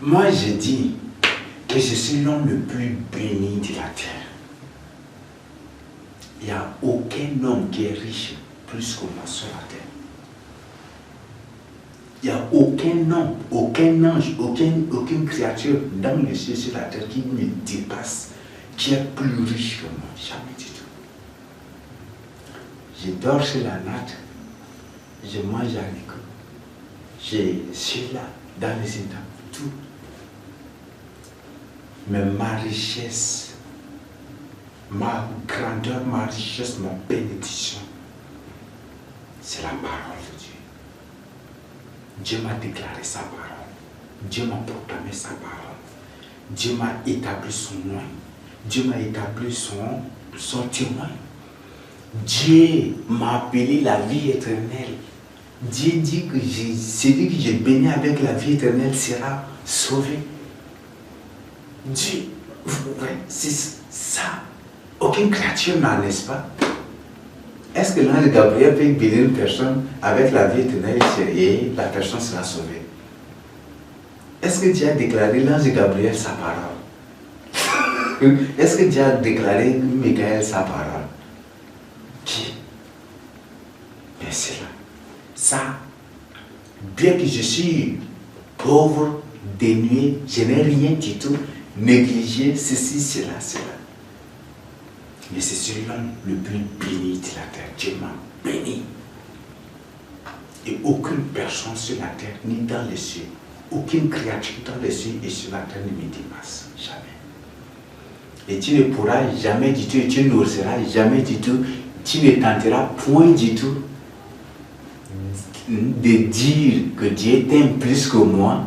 Moi, je dis que je suis l'homme le plus béni de la terre. Il n'y a aucun homme qui est riche plus que moi sur la terre. Il n'y a aucun homme, aucun ange, aucune créature dans le ciel sur la terre qui me dépasse, qui est plus riche que moi. Jamais du tout. Je dors sur la natte, je mange à l'école, je suis là, dans les états, tout. Mais ma richesse, ma grandeur, ma richesse, ma bénédiction, c'est la parole de Dieu. Dieu m'a déclaré sa parole. Dieu m'a proclamé sa parole. Dieu m'a établi son nom. Dieu m'a établi son témoin. Dieu m'a appelé la vie éternelle. Dieu dit que celui que j'ai béni avec la vie éternelle sera sauvé. Dieu, c'est ça. Aucune créature n'a, n'est-ce pas? Est-ce que l'ange Gabriel peut bénir une personne avec la vie éternelle et la personne sera sauvée? Est-ce que Dieu a déclaré l'ange Gabriel sa parole? Est-ce que Dieu a déclaré Michael sa parole? Qui? Mais c'est là. Ça, bien que je suis pauvre, dénué, je n'ai rien du tout, négligé, ceci, cela. Mais c'est celui-là le plus béni de la terre. Dieu m'a béni. Et aucune personne sur la terre, ni dans les cieux, aucune créature dans les cieux et sur la terre ne me dépasse. Jamais. Et tu ne pourras jamais du tout, et tu n'oseras jamais du tout, tu ne tenteras point du tout de dire que Dieu t'aime plus que moi.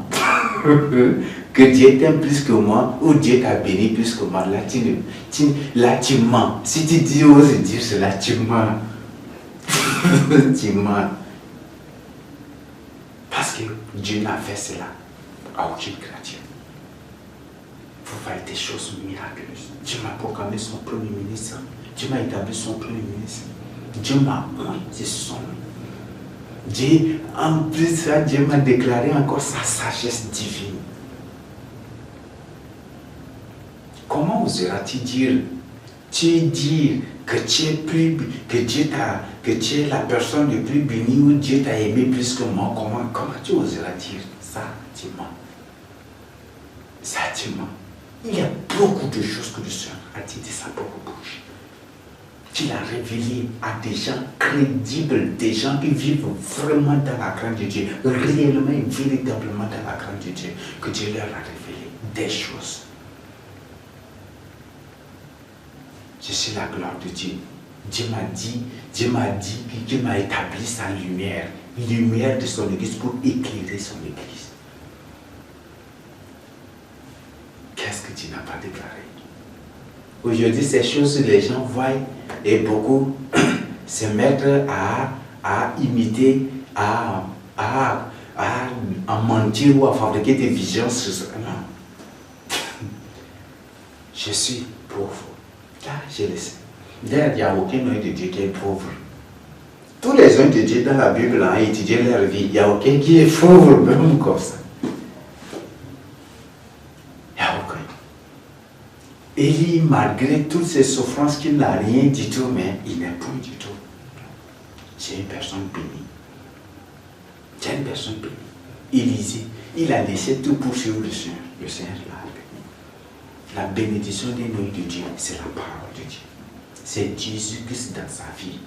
Que Dieu t'aime plus que moi, ou Dieu t'a béni plus que moi, là tu mens. Si tu oses dire cela, tu mens. Tu mens. Parce que Dieu n'a fait cela à aucune créature. Pour faire des choses miraculeuses. Dieu m'a proclamé son premier ministre. Dieu m'a établi son premier ministre. Dieu m'a oint, c'est son nom. Dieu, en plus de ça, Dieu m'a déclaré encore sa sagesse divine. Comment oseras-tu dire que tu es plus, que tu es la personne la plus bénie ou Dieu t'a aimé plus que moi? Comment tu oseras dire ça? Tu mens. Ça, tu mens. Il y a beaucoup de choses que le Seigneur a dit de sa propre bouche. Tu l'as révélé à des gens crédibles, des gens qui vivent vraiment dans la crainte de Dieu, réellement et véritablement dans la crainte de Dieu, que Dieu leur a révélé des choses. Je suis la gloire de Dieu. Dieu m'a dit qu'il m'a établi sa lumière de son église pour éclairer son église. Qu'est-ce que Dieu n'a pas déclaré? Aujourd'hui, ces choses, les gens voient et beaucoup se mettre à imiter, à mentir ou à fabriquer des visions sur ça. Non. Je suis pauvre. Là, je le sais. D'ailleurs, il n'y a aucun homme de Dieu qui est pauvre. Tous les hommes de Dieu dans la Bible ont étudié leur vie. Il n'y a aucun qui est pauvre, même comme ça. Il n'y a aucun. Élie, malgré toutes ses souffrances, qu'il n'a rien du tout, mais il n'est point du tout. C'est une personne bénie. C'est une personne bénie. Élisée, il a laissé tout pour suivre le Seigneur. Le Seigneur l'a béni. La bénédiction des noms de Dieu, c'est la parole de Dieu. C'est Jésus-Christ dans sa vie.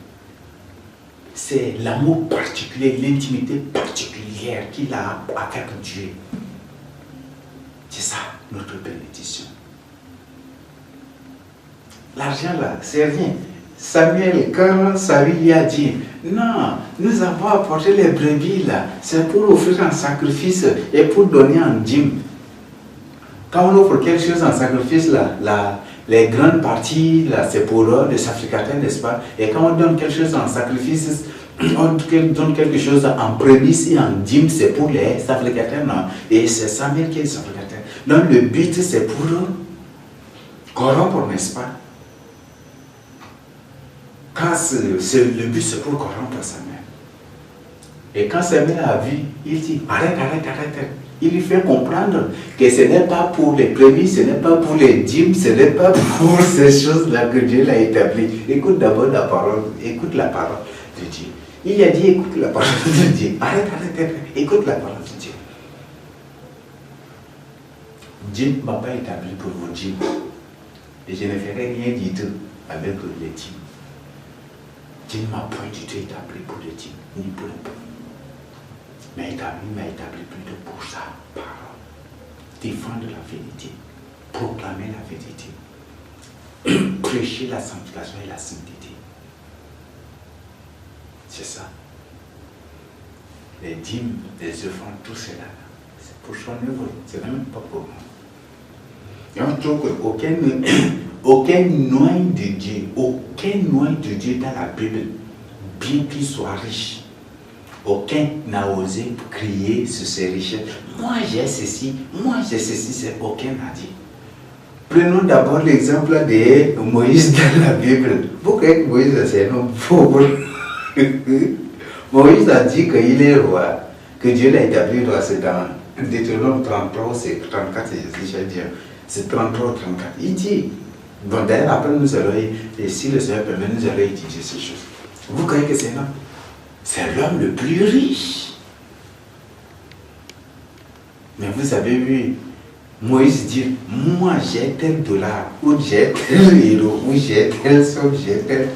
C'est l'amour particulier, l'intimité particulière qu'il a avec Dieu. C'est ça, notre bénédiction. L'argent là, c'est rien. Samuel, quand Saül lui a dit, non, nous avons apporté les brebis là, c'est pour offrir un sacrifice et pour donner en dîme. Quand on offre quelque chose en sacrifice, les grandes parties, c'est pour les sacrificateurs, n'est-ce pas? Et quand on donne quelque chose en sacrifice, on donne quelque chose en prémisse et en dîme, c'est pour les sacrificateurs, non? Et c'est Samuel qui est le sacrificateur. Donc le but, c'est pour corrompre, n'est-ce pas? Quand le but, c'est pour corrompre Samuel. Et quand Samuel a vu, il dit, arrête. Il lui fait comprendre que ce n'est pas pour les prémices, ce n'est pas pour les dîmes, ce n'est pas pour ces choses-là que Dieu l'a établi. Écoute d'abord la parole, écoute la parole de Dieu. Il a dit écoute la parole de Dieu. Arrête, écoute la parole de Dieu. Dieu ne m'a pas établi pour vos dîmes. Et je ne ferai rien du tout avec les dîmes. Dieu ne m'a point du tout établi pour les dîmes, ni pour les pauvres. Mais il m'a établi plutôt pour sa parole. Défendre la vérité, proclamer la vérité, prêcher la sanctification et la sainteté. C'est ça. Les dîmes, les offrandes, tout cela, c'est pour son œuvre, c'est même pas pour moi. Et on trouve qu'aucun noyau de Dieu dans la Bible, bien qu'il soit riche, aucun n'a osé crier sur ses richesses. Moi j'ai ceci, c'est aucun n'a dit. Prenons d'abord l'exemple de Moïse dans la Bible. Vous croyez que Moïse c'est un homme pauvre? Moïse a dit qu'il est roi, que Dieu l'a établi roi, c'est dans Deutéronome 33, c'est 34, c'est dire. C'est 33 ou 34. Il dit, bon d'ailleurs après nous allons, et si le Seigneur permet, nous allons étudier ces choses. Vous croyez que c'est un homme? C'est l'homme le plus riche. Mais vous avez vu, Moïse dit, moi j'ai tel dollar, ou j'ai tel héros, ou j'ai tel somme, j'ai tel,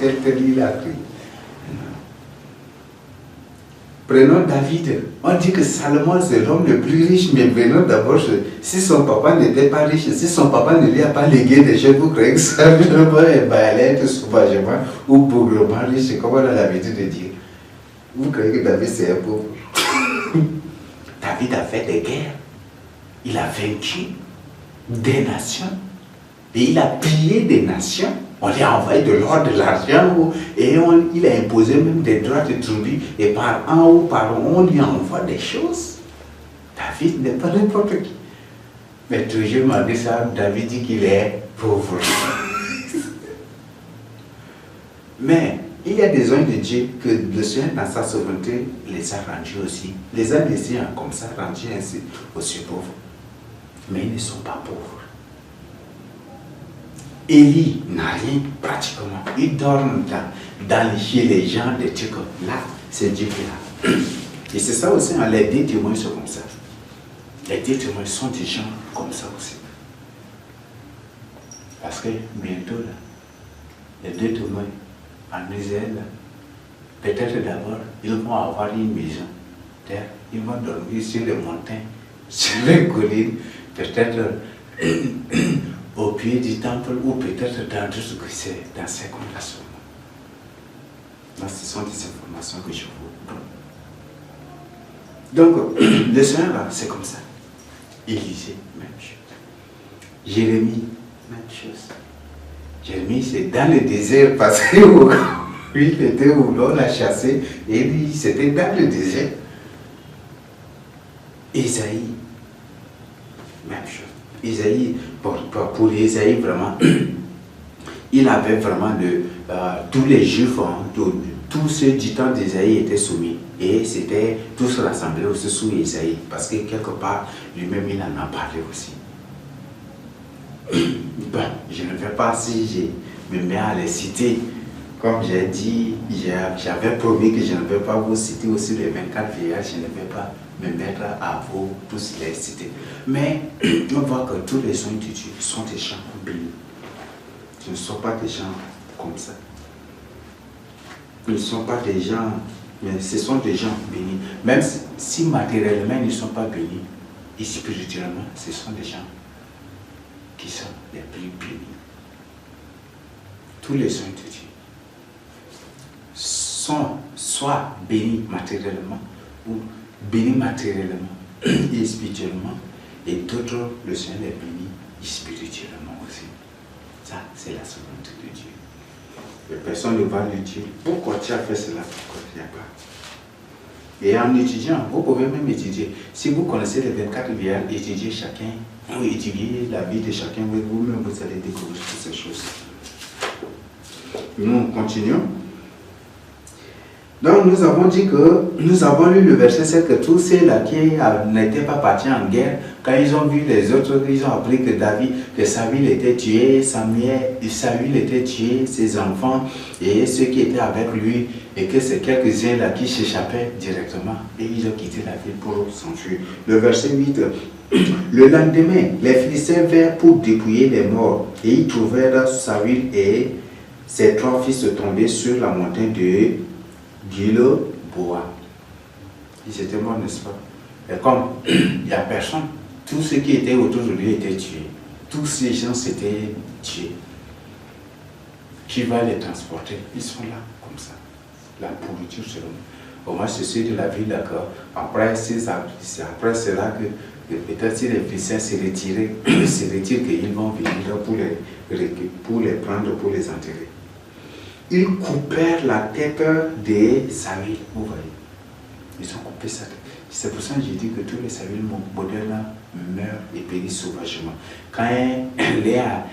il a pris. Prenons David. On dit que Salomon c'est l'homme le plus riche, mais venons d'abord, si son papa n'était pas riche, si son papa ne lui a pas légué des choses, vous croyez que Salomon allait être sauvagement ou pauvrement riche, comme on a l'habitude de dire. Vous croyez que David c'est un pauvre? David a fait des guerres, il a vaincu des nations, et il a pillé des nations. On lui a envoyé de l'or, de l'argent, et il a imposé même des droits de tribu, et par un ou par an, on lui envoie des choses. David n'est pas n'importe qui. Mais toujours malgré ça, David dit qu'il est pauvre. Mais il y a des hommes de Dieu que le Seigneur, dans sa souveraineté, les a rendus aussi. Les a laissés comme ça, rendus ainsi aussi pauvres. Mais ils ne sont pas pauvres. Élie n'a rien pratiquement. Il dort chez les gens des trucs. Là, c'est Dieu qui l'a. Et c'est ça aussi, les deux témoins sont comme ça. Les deux témoins sont des gens comme ça aussi. Parce que bientôt, là, les deux témoins en Israël, peut-être d'abord, ils vont avoir une maison. Ils vont dormir sur les montagnes, sur les collines, peut-être au pied du temple ou peut-être dans d'autres que c'est dans ces conversations. Donc, ce sont des informations que je vous donne. Donc, le Seigneur, c'est comme ça. Élisée, même chose. Jérémie, même chose. Jérémie, c'est dans le désert parce que lui, il était où l'on l'a chassé et lui, c'était dans le désert. Isaïe, même chose. Isaïe, pour Isaïe, vraiment, il avait vraiment tous les Juifs, tous ceux du temps d'Isaïe étaient soumis. Et c'était tous rassemblés aussi sous Isaïe, parce que quelque part, lui-même, il en a parlé aussi. Bon, je ne vais pas, si je me mets à les citer, comme j'ai dit, j'avais promis que je ne vais pas vous citer aussi les 24 vieillards, je ne vais pas me mettre à vous tous les citer. Mais on voit que tous les sons de Dieu sont des gens bénis. Ce ne sont pas des gens comme ça. Ils ne sont pas des gens, mais ce sont des gens bénis. Même si matériellement ils ne sont pas bénis, et spirituellement, ce sont des gens qui sont les plus bénis. Tous les sons de Dieu sont soit bénis matériellement ou bénis matériellement et spirituellement, et d'autres, le Seigneur est béni spirituellement aussi. Ça, c'est la souveraineté de Dieu. Les personnes ne parlent de Dieu. Pourquoi tu as fait cela? Pourquoi tu n'as pas? Et en étudiant, vous pouvez même étudier. Si vous connaissez les 24 vieillards, étudiez chacun, ou étudiez la vie de chacun, vous-même vous allez découvrir toutes ces choses. Nous continuons. Donc nous avons dit que, nous avons lu le verset 7 que tous ceux-là qui n'étaient pas partis en guerre, quand ils ont vu les autres, ils ont appris que Saül était tué, Saül était tué, ses enfants et ceux qui étaient avec lui, et que c'est quelques-uns là qui s'échappaient directement, et ils ont quitté la ville pour s'enfuir. Le verset 8, le lendemain, les Philistins vinrent pour dépouiller les morts, et ils trouvèrent Saül et ses 3 fils tombés sur la montagne de Gilboa. Ils étaient morts, n'est-ce pas? Et comme il n'y a personne, tous ceux qui étaient autour de lui étaient tués. Tous ces gens s'étaient tués. Qui va les transporter? Ils sont là, comme ça. La pourriture selon nous. Au moins, c'est ceux de la ville, d'accord. Après, c'est là que peut-être si les Philistins se retirent, qu'ils vont venir pour les prendre, pour les enterrer. Ils coupèrent la tête de Saül, vous voyez. Ils ont coupé sa tête. C'est pour ça que j'ai dit que tous les Saül modernes meurent et périssent sauvagement. Quand Léa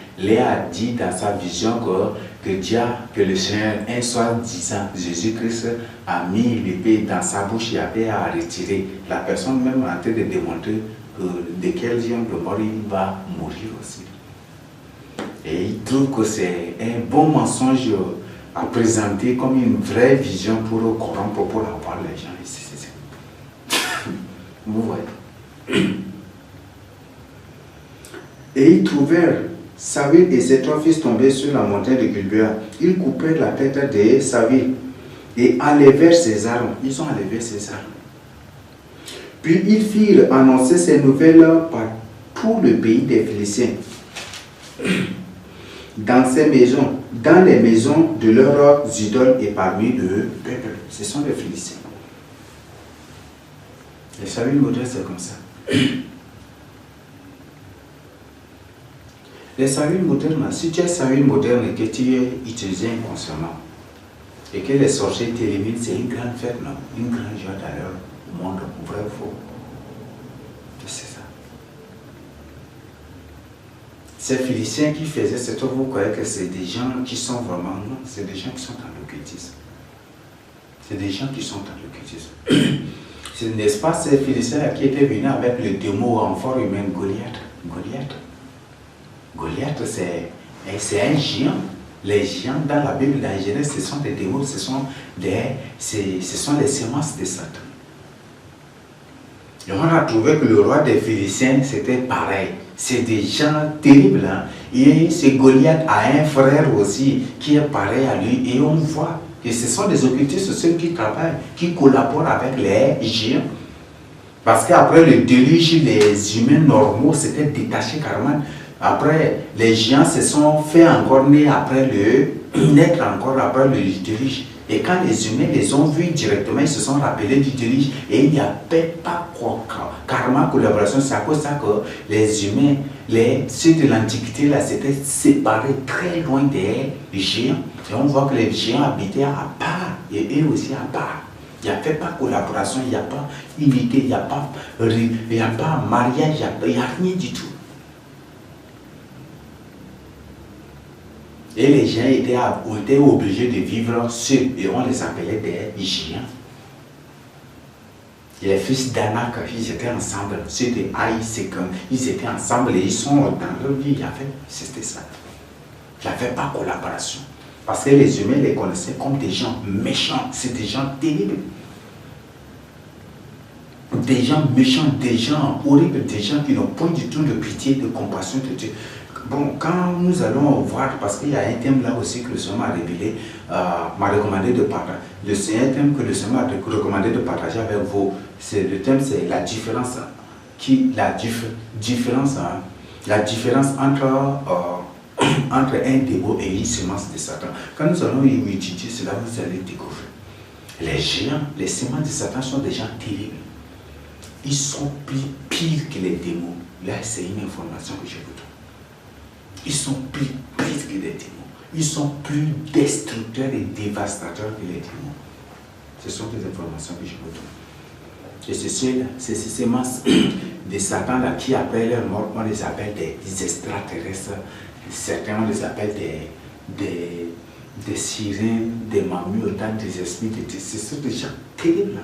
a dit dans sa vision que le Seigneur, un soir disant, Jésus-Christ a mis l'épée dans sa bouche et avait à retirer, la personne même en train de démontrer de quel genre de mort il va mourir aussi. Et il trouve que c'est un bon mensonge à présenter comme une vraie vision pour corrompre, pour avoir les gens ici. Vous voyez. Et ils trouvèrent Saül et ses 3 fils tombés sur la montagne de Gilboa. Ils coupèrent la tête de Saül et enlevèrent ses armes. Ils ont enlevé ses armes. Puis ils firent annoncer ces nouvelles par tout le pays des Philistins. Dans ces maisons, dans les maisons de leurs idoles et parmi le peuple. Ce sont les Philistins. Les Saül modernes, c'est comme ça. Les Saül modernes, si tu es Saül moderne et que tu es utilisé inconsciemment, et que les sorciers t'éliminent, c'est une grande fête, non? Une grande joie d'ailleurs au monde, vrai ou faux? C'est ça. Ces Philistins qui faisaient ce truc, vous croyez que c'est des gens qui sont vraiment... Non, c'est des gens qui sont dans l'occultisme. C'est des gens qui sont dans l'occultisme. N'est-ce pas ces Philistins qui étaient venus avec le démon en forme humaine, Goliath, c'est un géant. Les géants dans la Bible, dans la Genèse, ce sont des démons, ce sont les semences de Satan. Et on a trouvé que le roi des Philistins, c'était pareil. C'est des gens terribles. Hein? Et ce Goliath a un frère aussi qui est pareil à lui. Et on voit que ce sont des occultistes, ceux qui travaillent, qui collaborent avec les géants. Parce qu'après le déluge, les humains normaux s'étaient détachés carrément. Après, les géants se sont fait encore naître après le déluge. Et quand les humains les ont vus directement, ils se sont rappelés du déluge et il n'y avait pas carrément collaboration. C'est à cause de ça que les humains, ceux de l'Antiquité, là, s'étaient séparés très loin des géants. Et on voit que les géants habitaient à part et eux aussi à part. Il n'y avait pas collaboration, il n'y a pas unité, il n'y a pas mariage, il n'y a rien du tout. Et les gens étaient obligés de vivre seuls et on les appelait des géants. Et les fils d'Anak, ils étaient ensemble. Ceux de Haït, ils étaient ensemble et ils sont dans leur vie. C'était ça. Il n'y avait pas de collaboration. Parce que les humains les connaissaient comme des gens méchants. C'est des gens terribles. Des gens méchants, des gens horribles, des gens qui n'ont pas du tout de pitié, de compassion de Dieu. Bon, quand nous allons voir, parce qu'il y a un thème là aussi que le Seigneur m'a révélé, m'a recommandé de partager. C'est un thème que le Seigneur m'a recommandé de partager avec vous. Le thème, c'est la différence. La différence entre un démon et une semence de Satan. Quand nous allons étudier cela, vous allez découvrir. Les géants, les semences de Satan sont des gens terribles. Ils sont plus pires que les démons. Là, c'est une information que je vous donne. Ils sont plus pires que les démons. Ils sont plus destructeurs et dévastateurs que les démons. Ce sont des informations que je vous donne. Et c'est ces semences de Satan là qui après leur mort, on les appelle des extraterrestres. Certains on les appelle des sirènes, des mamies, autant des esprits, c'est ce des gens terribles là.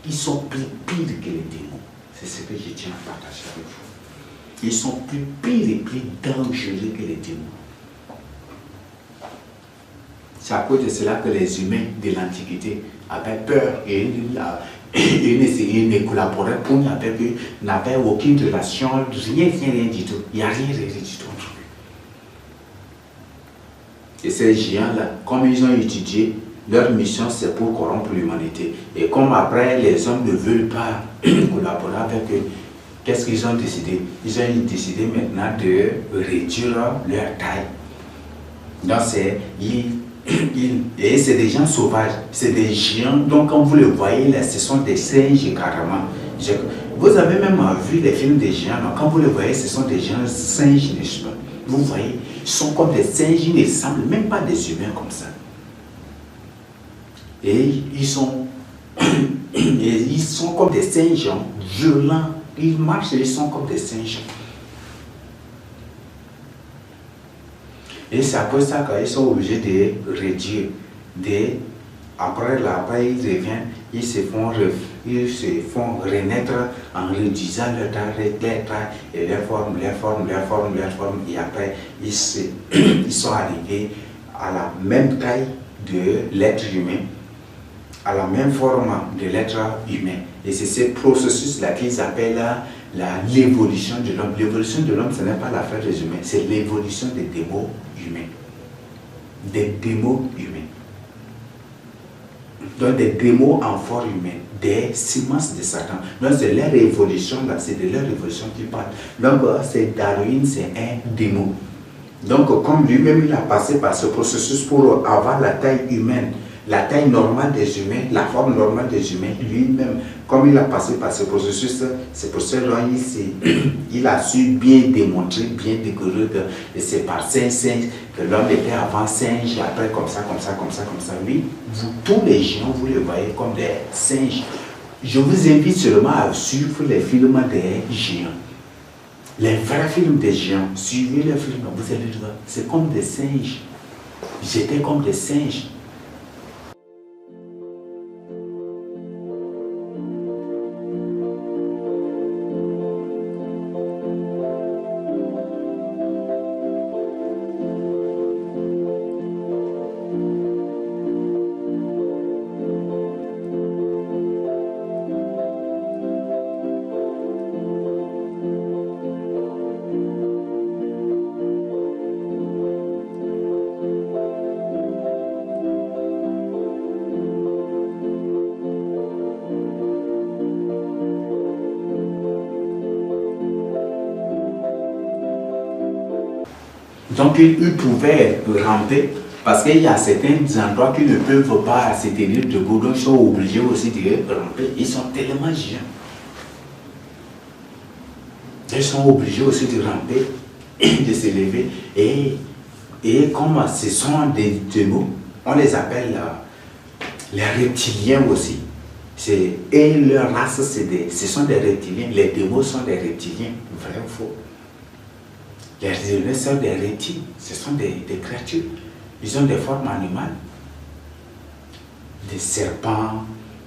Ils sont plus pires que les démons. C'est ce que je tiens à partager avec vous. Ils sont plus pires et plus dangereux que les démons. C'est à cause de cela que les humains de l'Antiquité avaient peur et ils ne collaboraient pour n'avaient aucune relation, rien du tout. Il n'y a rien du tout entre eux. Et ces géants-là, comme ils ont étudié, leur mission c'est pour corrompre l'humanité. Et comme après les hommes ne veulent pas collaborer avec eux, qu'est-ce qu'ils ont décidé? Ils ont décidé maintenant de réduire leur taille. Donc et c'est des gens sauvages, c'est des géants. Donc quand vous le voyez là, ce sont des singes carrément. Vous avez même vu les films des géants, quand vous les voyez, ce sont des géants singes, n'est-ce pas? Vous voyez, ils sont comme des singes, ils ne ressemblent même pas des humains comme ça. Et ils sont comme des singes violents. Ils marchent et ils sont comme des singes. Et c'est après ça qu'ils sont obligés de réduire. Après ils reviennent, ils se font renaître en réduisant leur taille et leur forme. Et après, ils sont arrivés à la même taille de l'être humain, à la même forme de l'être humain. Et c'est ce processus-là qu'ils appellent l'évolution de l'homme. L'évolution de l'homme, ce n'est pas l'affaire des humains, c'est l'évolution des démons humains. Des démons humains. Donc des démons en forme humaine, des semences de Satan. Donc c'est leur évolution, là, c'est de leur évolution qu'ils parlent. Donc c'est Darwin, c'est un démon. Donc comme lui-même il a passé par ce processus pour avoir la taille humaine, la taille normale des humains, la forme normale des humains, lui-même, comme il a passé par ce processus, c'est pour cela qu'il a su bien démontrer, bien découvrir que c'est par singe que l'homme était avant singe, après comme ça. Oui, vous, tous les gens, vous les voyez comme des singes. Je vous invite seulement à suivre les films des géants. Les vrais films des géants, suivez les films, vous allez voir, c'est comme des singes. J'étais comme des singes. Donc, ils pouvaient ramper parce qu'il y a certains endroits qui ne peuvent pas se tenir debout, donc ils sont obligés aussi de ramper. Ils sont tellement géants. Ils sont obligés aussi de ramper, de s'élever. Et comme ce sont des démons, on les appelle les reptiliens aussi. Et leur race, ce sont des reptiliens. Les démons sont des reptiliens, vrai ou faux? Les humains sont des reptiles, ce sont des créatures. Ils ont des formes animales, des serpents,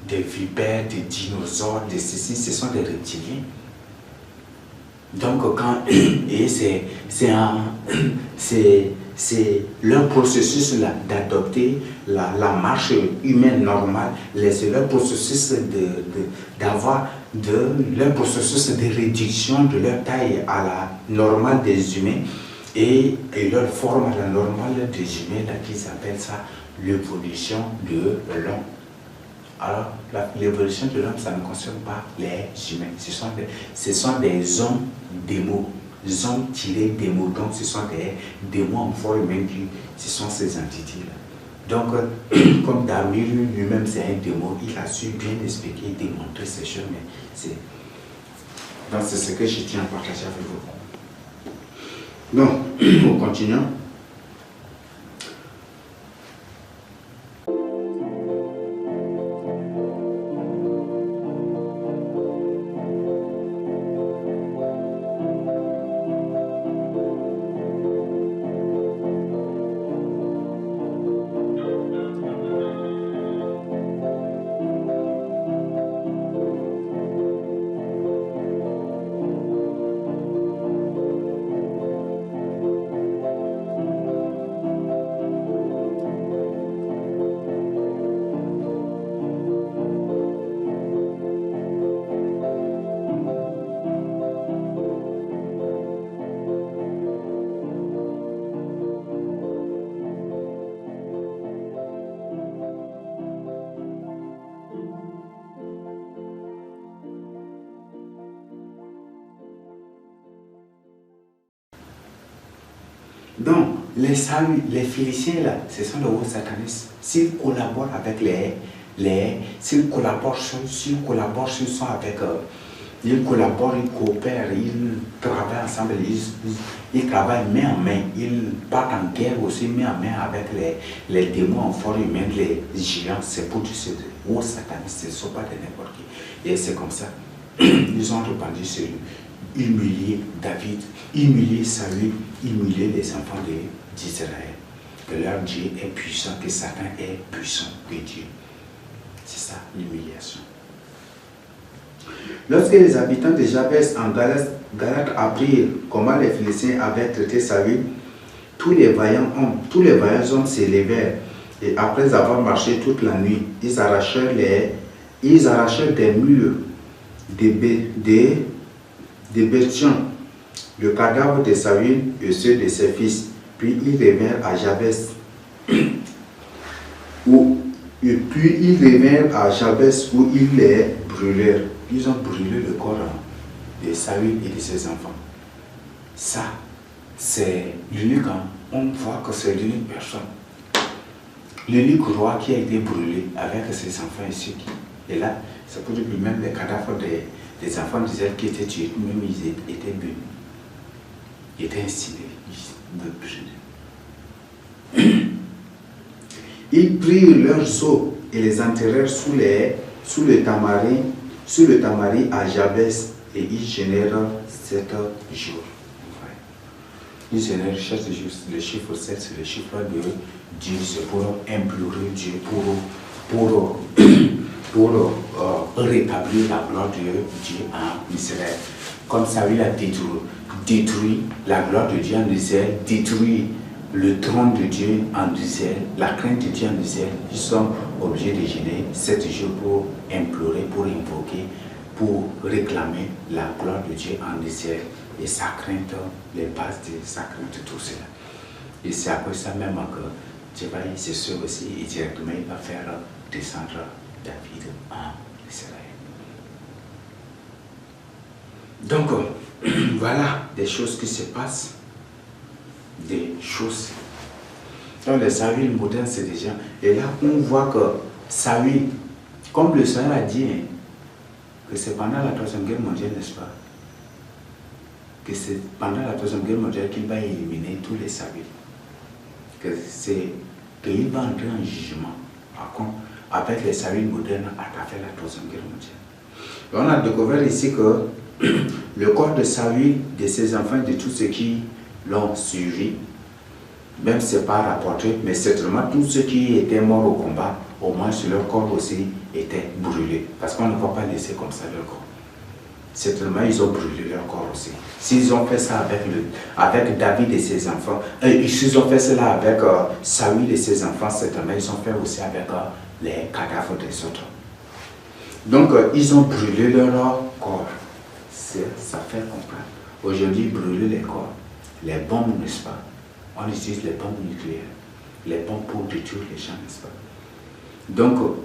des vipères, des dinosaures, des ceci, ce sont des reptiliens. Donc, c'est leur processus d'adopter la marche humaine normale, c'est leur processus leur processus de réduction de leur taille à la normale des humains et leur forme à la normale des humains, là qu'ils appellent ça l'évolution de l'homme. Alors, l'évolution de l'homme, ça ne concerne pas les humains. Ce sont des hommes démons, des hommes tirés des mots. Donc, ce sont des démons en forme humaine, ce sont ces entités-là. Donc, comme Darwin lui-même, c'est un démon, il a su bien expliquer et démontrer ces choses. Donc, c'est ce que je tiens à partager avec vous. Donc, nous continuons. Donc, les Philistins, là, ce sont les hauts satanistes. S'ils collaborent avec s'ils collaborent avec ils collaborent, ils coopèrent, ils travaillent ensemble, ils travaillent main en main, ils partent en guerre aussi main en main avec les démons en forme humaine, les géants, c'est pour tous ces hauts satanistes, ce ne sont pas de n'importe qui. Et c'est comme ça, ils ont répandu sur lui, humilié David, humilié Saül, humilié les enfants d'Israël. Que leur Dieu est puissant, que Satan est puissant que Dieu. C'est ça, l'humiliation. Lorsque les habitants de Jabès en Galate apprirent comment les Philistins avaient traité Saül, tous les vaillants hommes s'élevèrent et après avoir marché toute la nuit, ils arrachèrent des murs des Bethion, le cadavre de Saül et ceux de ses fils. Puis ils revinrent à Jabès où ils les brûlèrent. Ils ont brûlé le corps de Saül et de ses enfants. Ça, c'est l'unique, on voit que c'est l'unique personne. L'unique roi qui a été brûlé avec ses enfants et ceux qui. Et là, c'est pour dire que même les cadavres des enfants d'Israël qui étaient tués, même ils étaient bénis. Ils étaient incinérés. Ils prirent leurs os et les enterrèrent sous le tamarin à Jabès et ils génèrent 7 jours. Ils génèrent chaque jour, le chiffre 7, c'est le chiffre de Dieu, c'est pour implorer Dieu, pour rétablir la gloire de Dieu en Israël. Comme Saül a détruit la gloire de Dieu en Israël, détruit le trône de Dieu en Israël, la crainte de Dieu en Israël, ils sont obligés de gêner 7 jours pour implorer, pour invoquer, pour réclamer la gloire de Dieu en Israël et sa crainte, les bases de sa crainte, tout cela. Et c'est après ça même que Dieu va c'est sûr aussi, et directement il va faire descendre David en Israël. Donc, voilà des choses qui se passent. Des choses. Dans les Saül modernes, c'est déjà. Et là, on voit que Saül, comme le Seigneur a dit, que c'est pendant la Troisième Guerre mondiale, n'est-ce pas? Que c'est pendant la Troisième Guerre mondiale qu'il va éliminer tous les Saül. Qu'il va entrer en jugement avec les Saül modernes à travers la Troisième Guerre mondiale. Et on a découvert ici que le corps de Saül, de ses enfants, de tous ceux qui l'ont suivi, même si ce n'est pas rapporté, mais certainement tous ceux qui étaient morts au combat, au moins sur leur corps aussi était brûlé. Parce qu'on ne va pas laisser comme ça leur corps. Certainement, ils ont brûlé leur corps aussi. S'ils ont fait ça avec David et ses enfants, s'ils ont fait cela avec Saül et ses enfants, certainement, ils ont fait aussi avec les cadavres des autres. Donc, ils ont brûlé leur corps. Ça fait comprendre. Aujourd'hui, brûler les corps. Les bombes, n'est-ce pas? On utilise les bombes nucléaires, les bombes pour détruire les gens, n'est-ce pas? Donc,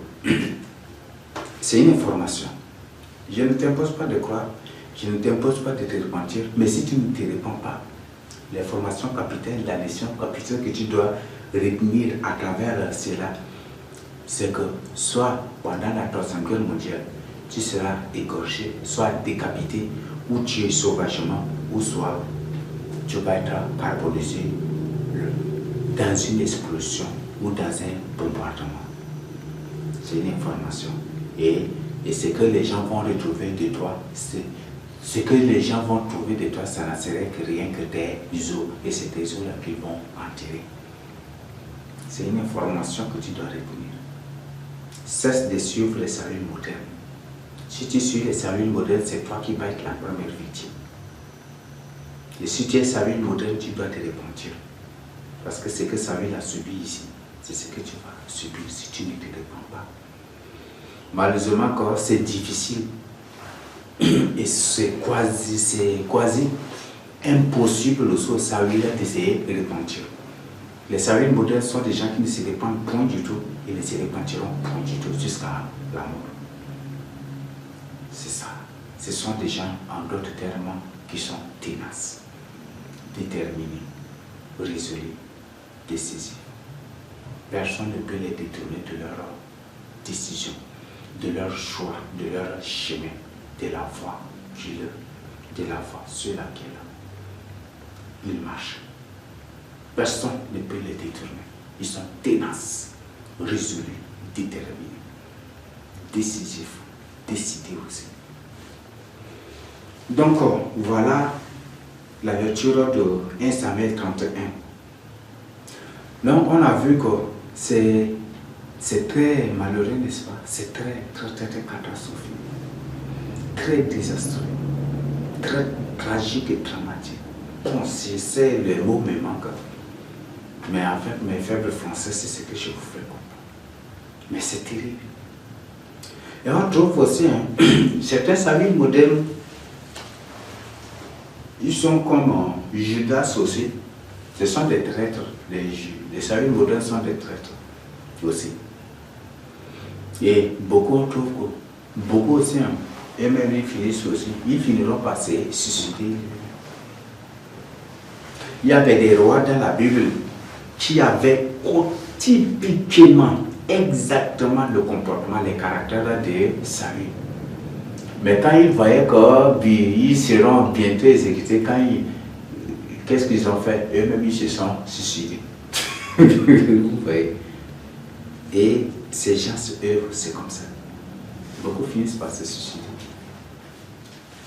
c'est une information. Je ne t'impose pas de croire, je ne t'impose pas de te repentir, mais si tu ne te repens pas, l'information capitale, la leçon capitale que tu dois retenir à travers cela, c'est que soit pendant la Troisième Guerre mondiale, tu seras égorgé, soit décapité, ou tué sauvagement, ou soit tu vas être carbonisé dans une explosion ou dans un bombardement. C'est une information. Et ce que les gens vont retrouver de toi, ce que les gens vont trouver de toi, ça ne serait que rien que des os. Et c'est tes os-là qu'ils vont enterrer. C'est une information que tu dois retenir. Cesse de suivre les saluts modernes. Si tu suis les saluts modernes, c'est toi qui vas être la première victime. Et si tu es Saül moderne, tu dois te repentir. Parce que ce que Saül a subi ici, c'est ce que tu vas subir si tu ne te repens pas. Malheureusement, c'est difficile. Et c'est quasi impossible au Saül d'essayer de repentir. Les Saül modernes sont des gens qui ne se repentent point du tout et ne se repentiront point du tout jusqu'à la mort. C'est ça. Ce sont des gens, en d'autres termes, qui sont ténaces, déterminés. résolus, décisifs. Personne ne peut les détourner de leur décision, de leur choix, de leur chemin, de la voie sur laquelle ils marchent. Personne ne peut les détourner. Ils sont ténaces, résolus, déterminés, décisifs, décidés aussi. Donc voilà la lecture de 1 Samuel 31. Donc on a vu que c'est très malheureux, n'est-ce pas? C'est très catastrophique, très désastreux, très tragique et dramatique. Bon, si c'est le mot me manque, mais avec mes faibles français, c'est ce que je vous fais comprendre. Mais c'est terrible. Et on trouve aussi certains saluts modernes, ils sont comme Judas aussi. Ce sont des traîtres. Les saluts modernes sont des traîtres aussi. Et beaucoup trouvent que beaucoup aussi, et même ils finissent aussi, ils finiront par se suicider. Il y avait des rois dans la Bible qui avaient typiquement, exactement le comportement, les caractères de Saül. Mais quand ils voyaient qu'ils seront bientôt exécutés, qu'est-ce qu'ils ont fait? Eux-mêmes, ils se sont suicidés. Vous voyez? Et ces gens, eux, c'est comme ça. Beaucoup finissent par se suicider.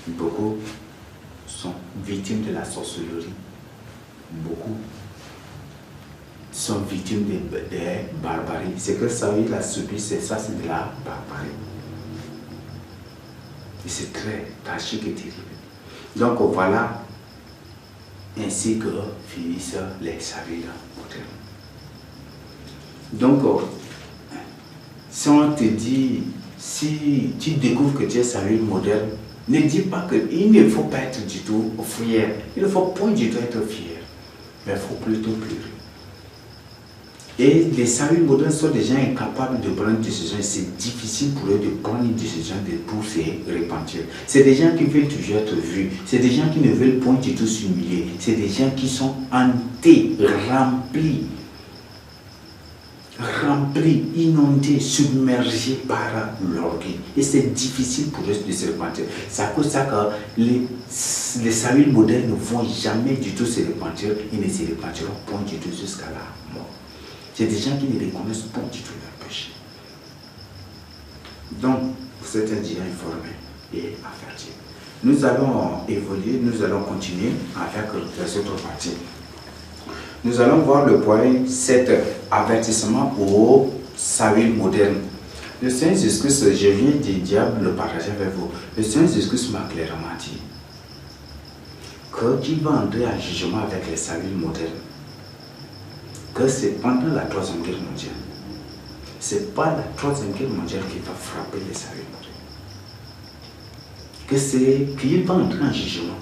Beaucoup sont victimes de la sorcellerie. Beaucoup sont victimes de barbarie. Ce que Saül a subi, c'est de la barbarie. Et c'est très tragique et terrible. Donc voilà ainsi que finissent les Saül modernes. Donc, si on te dit, si tu découvres que tu es Saül moderne, ne dis pas qu'il ne faut pas être du tout fier. Il ne faut point du tout être fier. Mais il faut plutôt pleurer. Et les Saül modernes sont des gens incapables de prendre une décision. C'est difficile pour eux de prendre une décision pour se repentir. C'est des gens qui veulent toujours être vus. C'est des gens qui ne veulent point du tout s'humilier. C'est des gens qui sont hantés, remplis, inondés, submergés par l'orgueil. Et c'est difficile pour eux de se repentir. C'est à cause de ça que les Saül modernes ne vont jamais du tout se repentir. Ils ne se repentiront point du tout jusqu'à la mort. C'est des gens qui ne reconnaissent pas du tout leur péché. Donc, vous êtes un dia informé et averti. Nous allons évoluer, nous allons continuer avec les autres parties. Nous allons voir le point 7, avertissement au Saül moderne. Le Seigneur Jésus-Christ, je viens du diable le partager avec vous. Le Seigneur Jésus-Christ m'a clairement dit qu'il va entrer en jugement avec les Saül modernes. Que c'est pendant la Troisième Guerre mondiale. Ce n'est pas la Troisième Guerre mondiale qui va frapper les Saül modernes. Qu'il va entrer en jugement.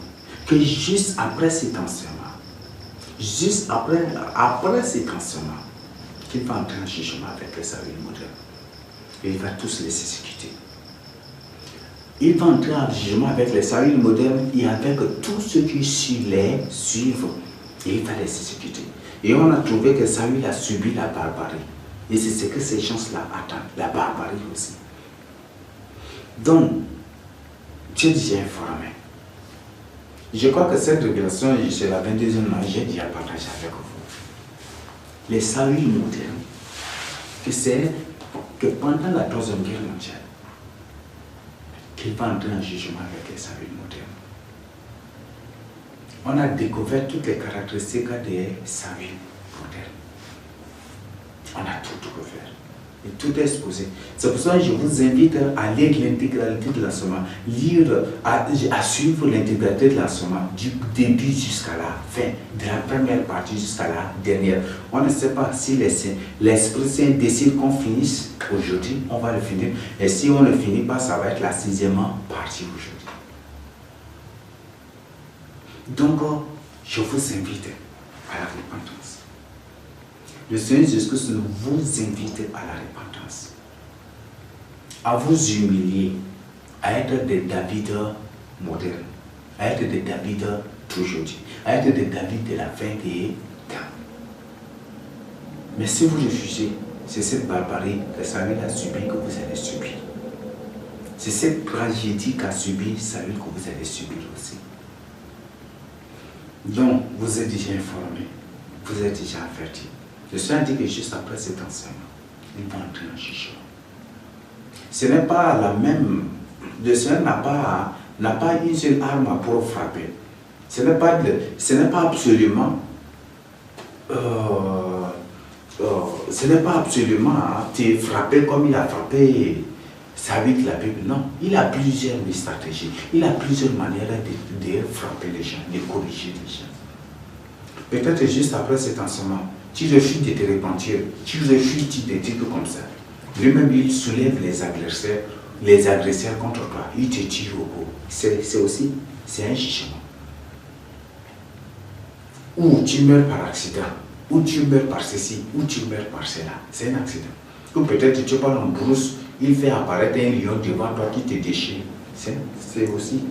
Que juste après cet enseignement, juste après cet enseignement, qu'il va entrer en jugement avec les Saül modernes. Et il va tous les exécuter. Il va entrer en jugement avec les Saül modernes et avec tous ceux qui les suivent. Et il va les exécuter. Et on a trouvé que Saül a subi la barbarie. Et c'est ce que ces gens-là attendent, la barbarie aussi. Donc, Dieu dit informé. Je crois que cette révélation, c'est la 22e année, j'ai déjà partagé avec vous. Les Saül modernes, que c'est que pendant la Troisième Guerre mondiale, qu'il va entrer en jugement avec les Saül modernes. On a découvert toutes les caractéristiques des Saül modernes. On a tout découvert. Et tout est exposé. C'est pour ça que je vous invite à lire l'intégralité de l'enseignement, à suivre l'intégralité de l'enseignement, du début jusqu'à la fin, de la première partie jusqu'à la dernière. On ne sait pas si l'Esprit Saint décide qu'on finisse aujourd'hui, on va le finir. Et si on ne finit pas, ça va être la 6e partie aujourd'hui. Donc, je vous invite à la repentance. Le Seigneur Jésus-Christ vous invite à la repentance, à vous humilier, à être des David modernes, à être des David d'aujourd'hui, à être des David de la fin des temps. Mais si vous refusez, c'est cette barbarie que Saül a subi que vous allez subir. C'est cette tragédie qu'a subi Saül que vous allez subir aussi. Donc, vous êtes déjà informé, vous êtes déjà averti. Le Seigneur dit que juste après cet enseignement, il va entrer en jugement. Ce n'est pas la même. Le Seigneur n'a pas une seule arme pour frapper. Ce n'est pas absolument. Ce n'est pas absolument te frapper comme il a frappé Saül la Bible. Non, il a plusieurs stratégies. Il a plusieurs manières de frapper les gens, de corriger les gens. Peut-être juste après cet enseignement, tu refuses de te repentir, tu refuses des trucs comme ça. Lui-même, il soulève les agresseurs contre toi. Il te tire au cou. C'est un jugement. Ou tu meurs par accident, ou tu meurs par ceci, ou tu meurs par cela. C'est un accident. Ou peut-être tu parles en brousse, il fait apparaître un lion devant toi qui te déchire. C'est aussi.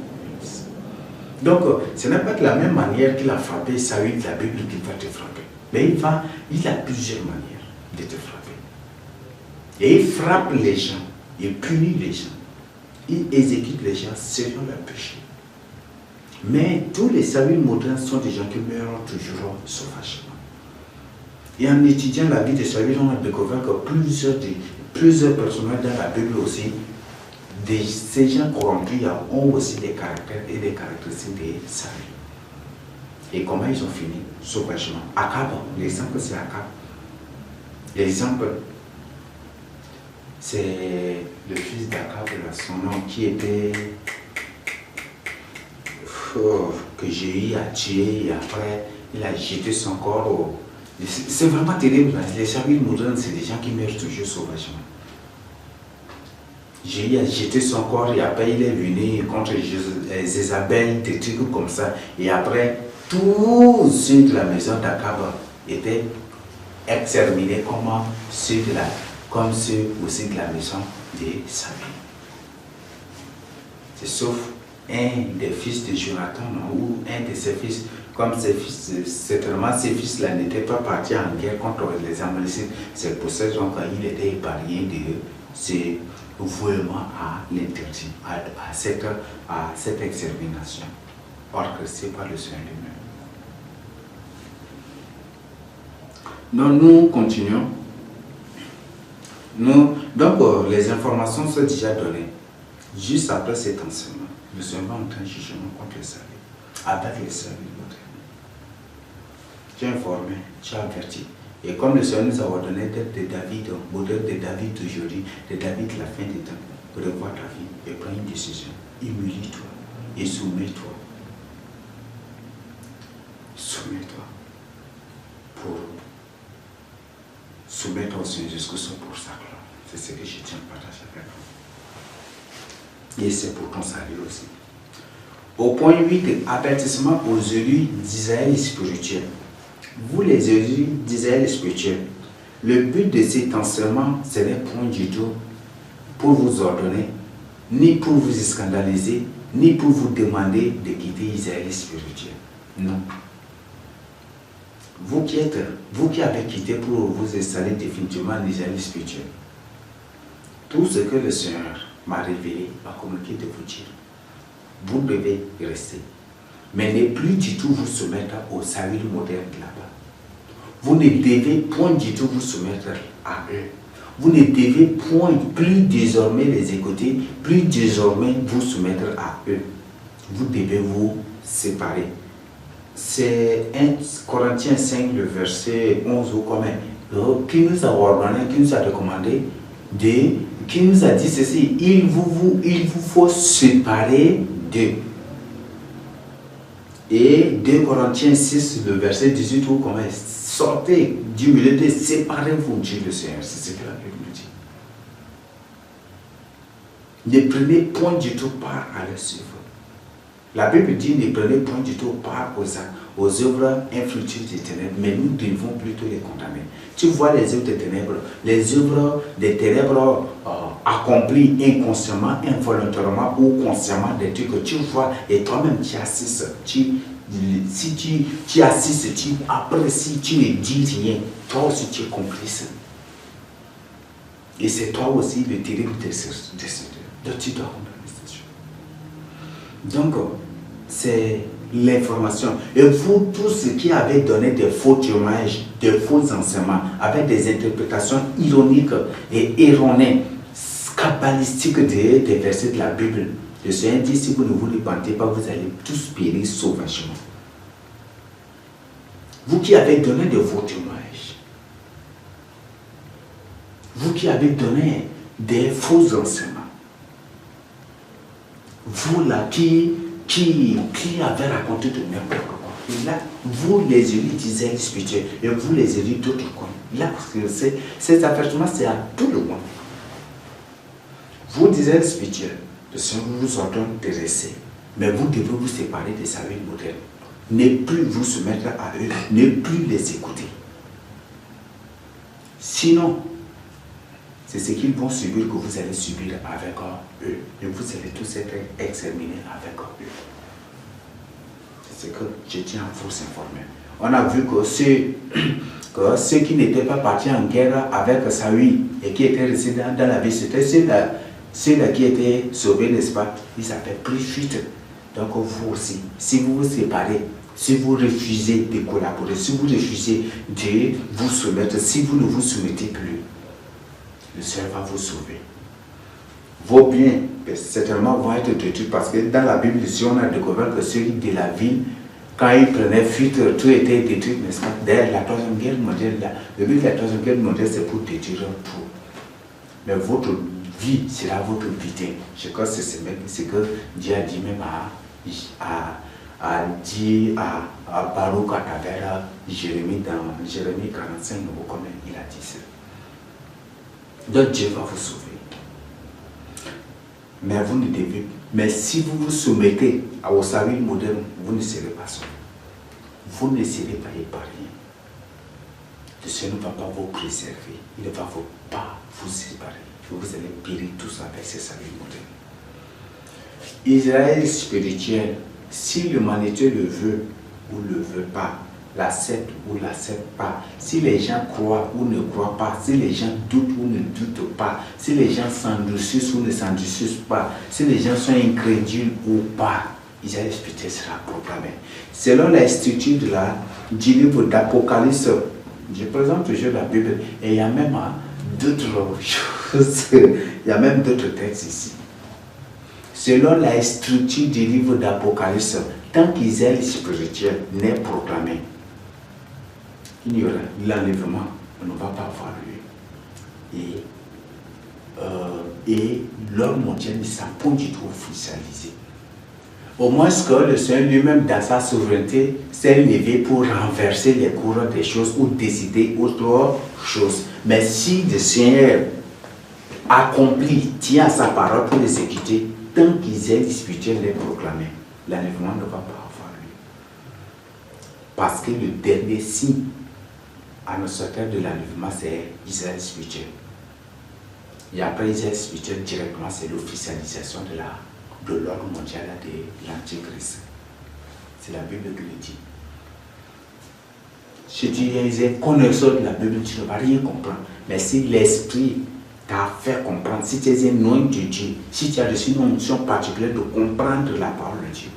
Donc, ce n'est pas de la même manière qu'il a frappé Saül de la Bible qu'il va te frapper. Mais il a plusieurs manières de te frapper. Et il frappe les gens, il punit les gens, il exécute les gens selon leur péché. Mais tous les Saül modernes sont des gens qui meurent toujours sauvagement. Et en étudiant la vie de Saül, on a découvert que plusieurs personnages dans la Bible aussi, ces gens corrompus ont aussi des caractères et des caractéristiques de Saül. Et comment ils ont fini? Sauvagement. Akab, l'exemple c'est Akab. L'exemple, c'est le fils d'Akab, son nom, qui était que Jéhu a tué et après il a jeté son corps. C'est vraiment terrible. Les Saül modernes, c'est des gens qui meurent toujours sauvagement. Jéhu a jeté son corps et après il est venu contre Jézabel, des trucs comme ça. Et après, tous ceux de la maison d'Akab étaient exterminés comme ceux aussi de la maison de Saül. C'est sauf un des fils de Jonathan ou un de ses fils, comme ses fils, certainement ces fils-là n'étaient pas partis en guerre contre les Amalécites. C'est pour ça qu'il était épargné de ce vouement à l'interdit, à cette extermination, orchestrée par le Seigneur lui-même. Donc nous continuons. Donc les informations sont déjà données. Juste après cet enseignement, le Seigneur entend un jugement contre les Saül, avec les Saül modernes. Tu es informé, tu es averti. Et comme le Seigneur nous a ordonné d'être de David, modèle de David d'aujourd'hui, de David de la fin des temps, revois ta vie et prends une décision. Humilie-toi et soumets-toi. Soumets-toi pour soumettre au Seigneur jusqu'au son pour sa gloire. C'est ce que je tiens à partager avec vous. Et c'est pour ton salut aussi. Au point 8, avertissement aux élus d'Israël spirituel. Vous les élus d'Israël spirituel, le but de cet enseignement, ce n'est point du tout pour vous ordonner, ni pour vous scandaliser, ni pour vous demander de quitter Israël spirituel. Non. Vous qui avez quitté pour vous installer définitivement en Israël spirituel, tout ce que le Seigneur m'a révélé, m'a communiqué de vous dire, vous devez rester. Mais ne plus du tout vous soumettre au Saül moderne là-bas. Vous ne devez point du tout vous soumettre à eux. Vous ne devez point plus désormais les écouter, plus désormais vous soumettre à eux. Vous devez vous séparer. C'est 1 Corinthiens 5, le verset 11 ou combien, qui nous a ordonné, qui nous a recommandé, qui nous a dit ceci, il vous faut séparer d'eux. Et 2 Corinthiens 6, le verset 18 ou combien, sortez du milieu de séparez-vous, dit le Seigneur. C'est ce que la Bible dit. Ne prenez point du tout part à leur suivre. La Bible dit ne prenez point du tout part aux œuvres infructueuses des ténèbres, mais nous devons plutôt les condamner. Tu vois les œuvres des ténèbres accomplies inconsciemment, involontairement ou consciemment, des trucs que tu vois et toi-même tu assistes, tu si tu assistes, après si tu ne dis rien, toi aussi tu es complice. Et c'est toi aussi le terrible décideur. Donc tu dois comprendre cette chose. Donc, c'est l'information. Et vous tous qui avez donné des faux témoignages, des faux enseignements, avec des interprétations ironiques et erronées, kabbalistiques des versets de la Bible, le Seigneur dit, si vous ne vous repentez pas, vous allez tous périr sauvagement. Vous qui avez donné de faux témoignages, vous qui avez donné des faux enseignements, vous là qui avez raconté de n'importe quoi, et là, vous les élus d'Israël spirituel, et vous les élus d'autres coins, là, cet avertissement, c'est à tout le monde. Vous d'Israël spirituel, le Seigneur vous ordonne de rester, mais vous devez vous séparer des saints modernes. Ne plus vous soumettre à eux, ne plus les écouter. Sinon, c'est ce qu'ils vont subir que vous allez subir avec eux. Et vous allez tous être exterminés avec eux. C'est ce que je tiens à vous informer. On a vu que ceux qui n'étaient pas partis en guerre avec Saül et qui étaient restés dans la vie, c'était ceux-là qui étaient sauvés, n'est-ce pas? Ils avaient pris fuite. Donc vous aussi, si vous vous séparez, si vous refusez de collaborer, si vous refusez de vous soumettre, si vous ne vous soumettez plus, le Seigneur va vous sauver. Vos biens, certainement, vont être détruits parce que dans la Bible, ici, on a découvert que ceux de la ville, quand ils prenaient fuite, tout était détruit, n'est-ce pas? D'ailleurs, la Troisième Guerre mondiale, le but de la Troisième Guerre mondiale, c'est pour détruire tout. Mais votre vie sera votre butin. Je crois que c'est ce que Dieu a dit même à Baruch à travers Jérémie dans Jérémie 45, combien il a dit ça. Donc Dieu va vous sauver. Mais vous ne devez. Mais si vous vous soumettez au salut moderne, vous ne serez pas sauvés. Vous ne serez pas épargnés. Le Seigneur ne va pas vous préserver. Il ne va pas vous séparer. Vous allez périr tous avec ce salut moderne. Israël spirituel, si l'humanité le veut ou ne le veut pas, l'accepte ou ne l'accepte pas, si les gens croient ou ne croient pas, si les gens doutent ou ne doutent pas, si les gens s'endurcissent ou ne s'endurcissent pas, si les gens sont incrédules ou pas, Israël spirituel sera proclamé. Selon la structure du livre d'Apocalypse, je présente toujours la Bible et il y a même d'autres choses, il y a même d'autres textes ici. Selon la structure du livre d'Apocalypse, tant qu'Israël spirituel n'est proclamé, il y aura l'enlèvement, on ne va pas avoir lieu. Et l'ordre mondial ne sera pas du tout officialisé. Au moins que le Seigneur lui-même, dans sa souveraineté, s'est levé pour renverser les courants des choses ou décider autre chose. Mais si le Seigneur accomplit, tient à sa parole pour l'exécuter, tant qu'Israël spirituel est proclamé, l'enlèvement ne va pas avoir lieu. Parce que le dernier signe annonciateur de l'enlèvement, c'est Israël spirituel. Et après Israël spirituel, directement, c'est l'officialisation de l'ordre mondial de l'Antichrist. C'est la Bible qui le dit. Si tu es connaisseur de la Bible, tu ne vas rien comprendre. Mais si l'Esprit t'a fait comprendre, si tu es un nom de Dieu, si tu as reçu une onction particulière de comprendre la parole de Dieu,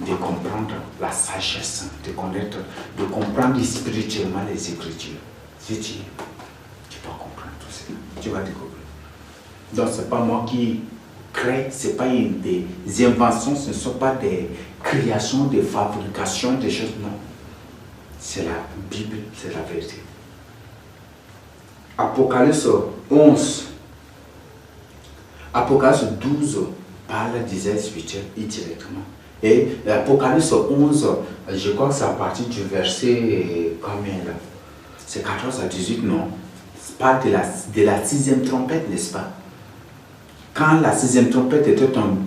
de comprendre la sagesse, de connaître, de comprendre spirituellement les Écritures, si tu peux comprendre tout ça, tu vas découvrir. Donc ce n'est pas moi qui crée, ce n'est pas des inventions, ce ne sont pas des créations, des fabrications, des choses, non. C'est la Bible, c'est la vérité. Apocalypse 11, Apocalypse 12 parle d'Israël spirituel indirectement. Et l'Apocalypse 11, je crois que c'est à partir du verset, combien là? C'est 14 à 18, non? Parle de la sixième trompette, n'est-ce pas? Quand la sixième trompette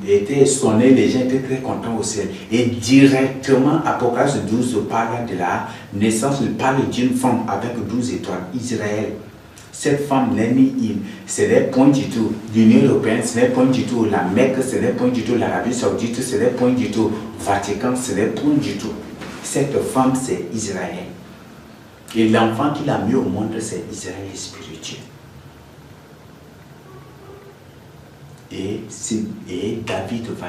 était sonnée, les gens étaient très contents au ciel. Et directement, Apocalypse 12 parle de la naissance, il parle d'une femme avec 12 étoiles, Israël. Cette femme n'est ni ce n'est point du tout l'Union européenne, ce n'est point du tout la Mecque, ce n'est point du tout l'Arabie Saoudite, ce n'est point du tout Vatican, ce n'est point du tout. Cette femme, c'est Israël. Et l'enfant qu'il a mis au monde, c'est Israël spirituel. Et David va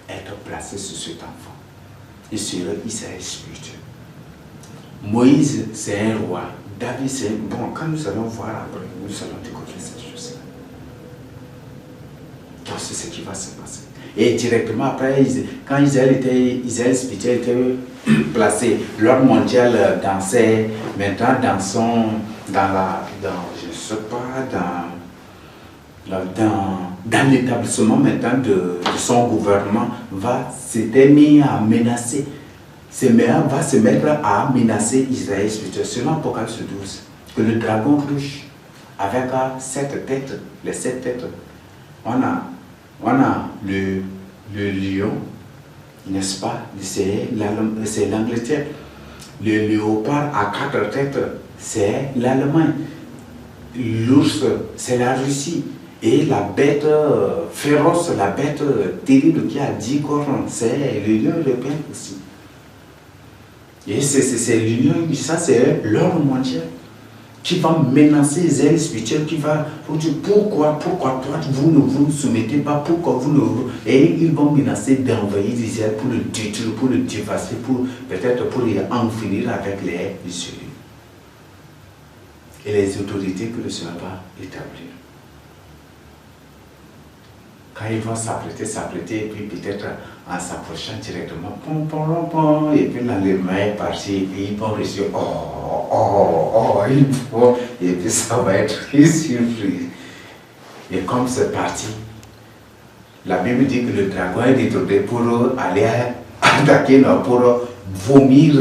être placé sur cet enfant. Il sera Israël spirituel. Moïse, c'est un roi. David, c'est un... Bon, quand nous allons voir après, nous allons découvrir ces choses-là. Donc, c'est ce qui va se passer. Et directement après, quand Israël spirituel était placé, l'ordre mondial dansait, maintenant je ne sais pas, dans l'établissement maintenant de son gouvernement, s'était mis à menacer. Va se mettre à menacer Israël spirituel. Selon Apocalypse 12, que le dragon rouge, avec 7 têtes, les 7 têtes, on a le lion, n'est-ce pas? C'est l'Angleterre. Le léopard à 4 têtes, c'est l'Allemagne. L'ours, c'est la Russie. Et la bête féroce, la bête terrible qui a 10 cornes, c'est l'Union européenne aussi. Et c'est l'Union, ça c'est l'ordre mondial qui va menacer Israël spirituel, qui va vous dire pourquoi toi vous ne vous soumettez pas, pourquoi vous ne... Et ils vont menacer d'envahir Israël pour le détruire, pour le dévaster, peut-être pour en finir avec les musulmans. Et les autorités que le Seigneur va établir. Quand ils vont s'apprêter, et puis peut-être en s'approchant directement, et puis l'enlèvement est parti, et ils vont réussir, et puis ça va être une surprise. Et comme c'est parti, la Bible dit que le dragon est détourné pour aller attaquer, pour vomir,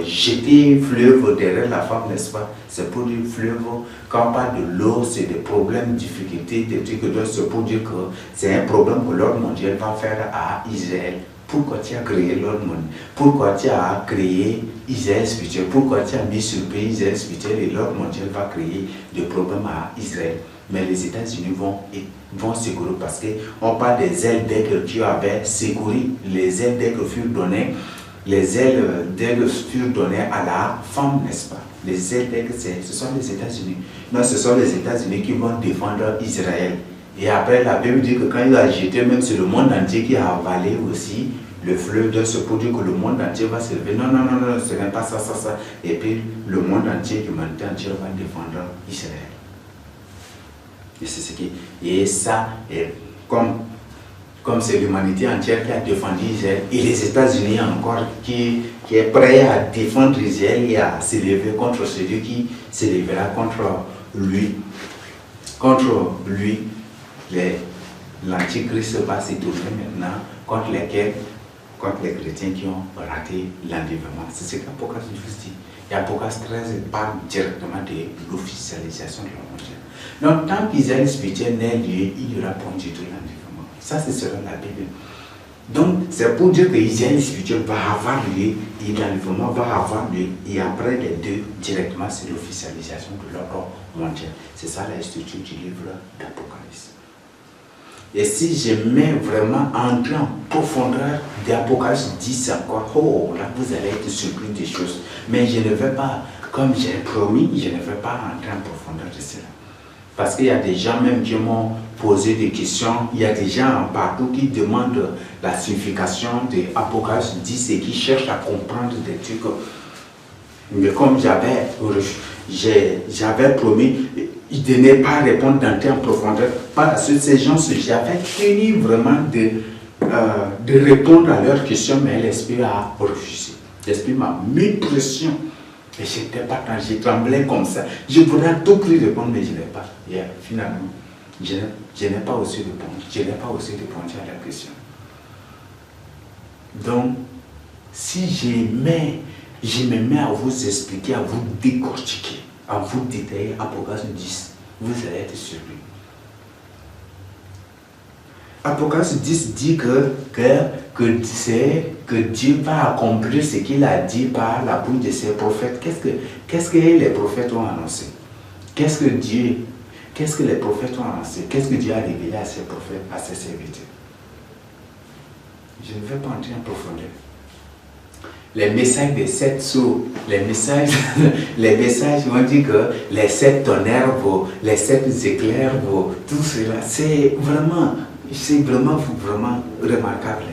jeter fleuve derrière la femme, n'est-ce pas? C'est pour dire fleuve, quand on parle de l'eau, c'est des problèmes, difficultés, des trucs, c'est pour dire que c'est un problème que l'ordre mondial va faire à Israël. Pourquoi tu as créé l'ordre mondial? Pourquoi tu as créé Israël spirituel? Pourquoi tu as mis sur le pays Israël spirituel et l'ordre mondial va créer des problèmes à Israël? Mais les États-Unis vont secourir parce qu'on parle des ailes d'aigle qui avaient secouru. Les ailes d'aigle furent données. Les ailes d'aigle furent données à la femme, n'est-ce pas? Les ailes d'aigle, ce sont les États-Unis. Non, ce sont les États-Unis qui vont défendre Israël. Et après, la Bible dit que quand il a jeté, même c'est le monde entier qui a avalé aussi le fleuve de ce produit, que le monde entier va se lever. Non, ce n'est pas ça. Et puis, le monde entier, l'humanité entière va défendre Israël. Et c'est ce qui... Et ça, comme c'est l'humanité entière qui a défendu Israël, et les États-Unis encore qui est prêt à défendre Israël et à s'élever contre celui qui s'élèvera contre lui. Contre lui, l'Antichrist va se tourner maintenant contre les chrétiens qui ont raté l'enlèvement. C'est ce qu'Apocalypse 12 dit. Et Apocalypse 13 parle directement de l'officialisation de l'ordre mondial. Donc, tant qu'Israël spirituel n'est lieu, il n'y aura pas du tout l'enlèvement. Ça, c'est selon la Bible. Donc, c'est pour dire que l'Israël spirituel va avoir lieu et l'enlèvement va avoir lieu. Et après les deux, directement, c'est l'officialisation de l'ordre mondial. C'est ça la structure du livre d'Apocalypse. Et si je mets vraiment entrer en profondeur d'Apocalypse 10 encore, là, vous allez être surpris des choses. Mais je ne vais pas, comme j'ai promis, je ne vais pas entrer en profondeur de cela. Parce qu'il y a des gens même qui m'ont posé des questions. Il y a des gens partout qui demandent la signification de Apocalypse 10 et qui cherchent à comprendre des trucs. Mais comme j'avais promis de ne pas répondre d'entrer en profondeur, par la suite, ces gens, j'avais fini vraiment de répondre à leurs questions, mais l'esprit a refusé. L'esprit m'a mis pression. Et j'étais pas quand j'ai tremblé comme ça. Je voudrais tout plus répondre, mais je n'ai pas. Et finalement, je n'ai pas osé répondre. Je n'ai pas osé répondre à la question. Donc, si je me mets à vous expliquer, à vous décortiquer, à vous détailler Apocalypse 10, vous allez être surpris. Apocalypse 10 dit que Dieu va accomplir ce qu'il a dit par la bouche de ses prophètes. Qu'est-ce que les prophètes ont annoncé? Qu'est-ce que les prophètes ont annoncé? Qu'est-ce que Dieu a révélé à ses prophètes, à ses serviteurs? Je ne vais pas entrer en profondeur. Les messages des 7 sceaux, les messages vont dire que les 7 tonnerres, les 7 éclairs, tout cela, c'est vraiment remarquable.